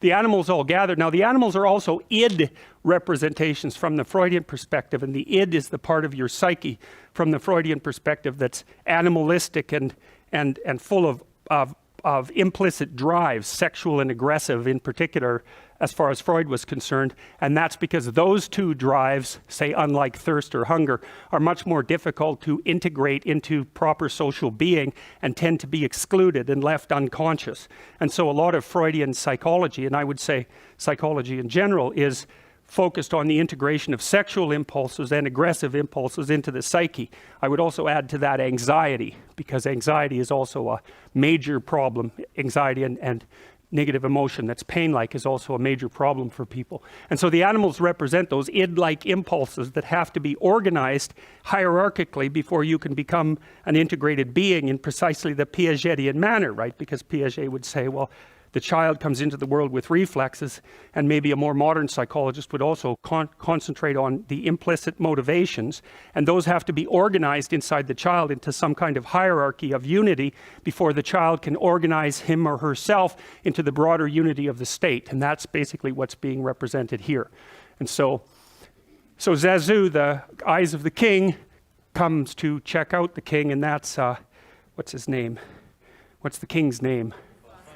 the animals all gathered. Now the animals are also id representations from the Freudian perspective, and the id is the part of your psyche from the Freudian perspective that's animalistic and full of implicit drives, sexual and aggressive in particular, as far as Freud was concerned. And that's because those two drives, say unlike thirst or hunger, are much more difficult to integrate into proper social being and tend to be excluded and left unconscious. And so a lot of Freudian psychology, and I would say psychology in general, is focused on the integration of sexual impulses and aggressive impulses into the psyche. I would also add to that anxiety, because anxiety is also a major problem. Anxiety and negative emotion that's pain-like is also a major problem for people. And so the animals represent those id-like impulses that have to be organized hierarchically before you can become an integrated being in precisely the Piagetian manner, right? Because Piaget would say, well, the child comes into the world with reflexes, and maybe a more modern psychologist would also concentrate on the implicit motivations, and those have to be organized inside the child into some kind of hierarchy of unity before the child can organize him or herself into the broader unity of the state. And that's basically what's being represented here. And so Zazu, the eyes of the king, comes to check out the king, and that's what's his name? What's the king's name?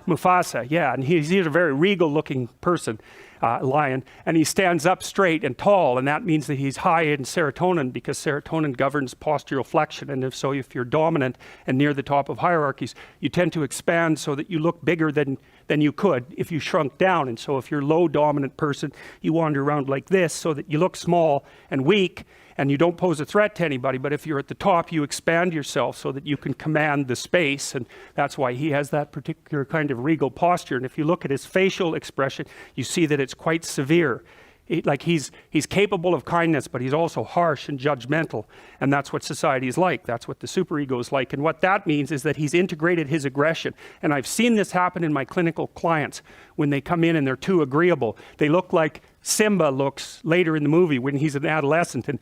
Mufasa, yeah, and he's a very regal-looking person, lion, and he stands up straight and tall, and that means that he's high in serotonin, because serotonin governs postural flexion, and if you're dominant and near the top of hierarchies, you tend to expand so that you look bigger than you could if you shrunk down. And so if you're a low dominant person, you wander around like this so that you look small and weak, and you don't pose a threat to anybody. But if you're at the top, you expand yourself so that you can command the space, and that's why he has that particular kind of regal posture. And if you look at his facial expression, you see that it's quite severe. He's capable of kindness, but he's also harsh and judgmental, and that's what society is like. That's what the superego is like. And what that means is that he's integrated his aggression. And I've seen this happen in my clinical clients when they come in and they're too agreeable. They look like Simba looks later in the movie when he's an adolescent, and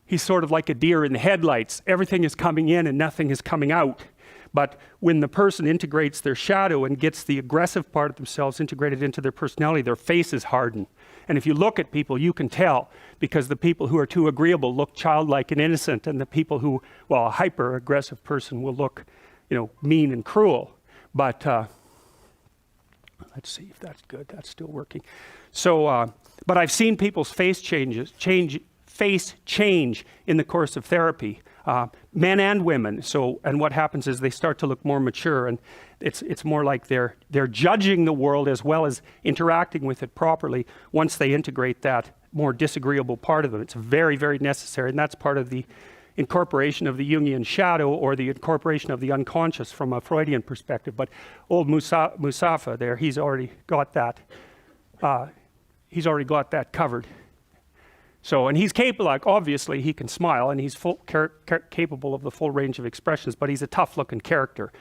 he's sort of like a deer in the headlights. Everything is coming in and nothing is coming out. But when the person integrates their shadow and gets the aggressive part of themselves integrated into their personality, their faces harden. And if you look at people, you can tell, because the people who are too agreeable look childlike and innocent, and the people who, well, a hyper-aggressive person will look, mean and cruel. But let's see if that's good. That's still working. So, but I've seen people's face change in the course of therapy, men and women. So, and what happens is they start to look more mature, and it's more like they're judging the world as well as interacting with it properly once they integrate that more disagreeable part of them. It's very, very necessary, and that's part of the incorporation of the Jungian shadow, or the incorporation of the unconscious from a Freudian perspective. But old Musafa there, he's already got that covered. So, and he's capable, like, obviously he can smile, and he's capable of the full range of expressions, but he's a tough looking character.